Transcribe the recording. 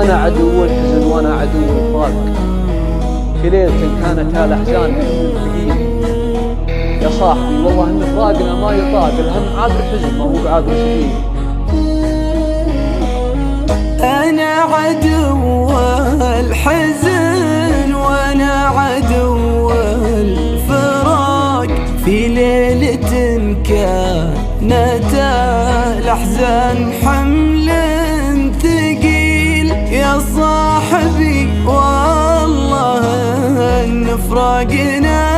أنا عدو الحزن وأنا عدو الفراق، في ليلة كانت الأحزان حزن ثقيل. يا صاحبي والله إن فراقنا ما يطاق، الهم عابر حزن ما هو بعابر سبيل. أنا عدو الحزن وأنا عدو الفراق، في ليلة كانت الأحزان حمل ثقيل. يا صاحبي والله إن فراقنا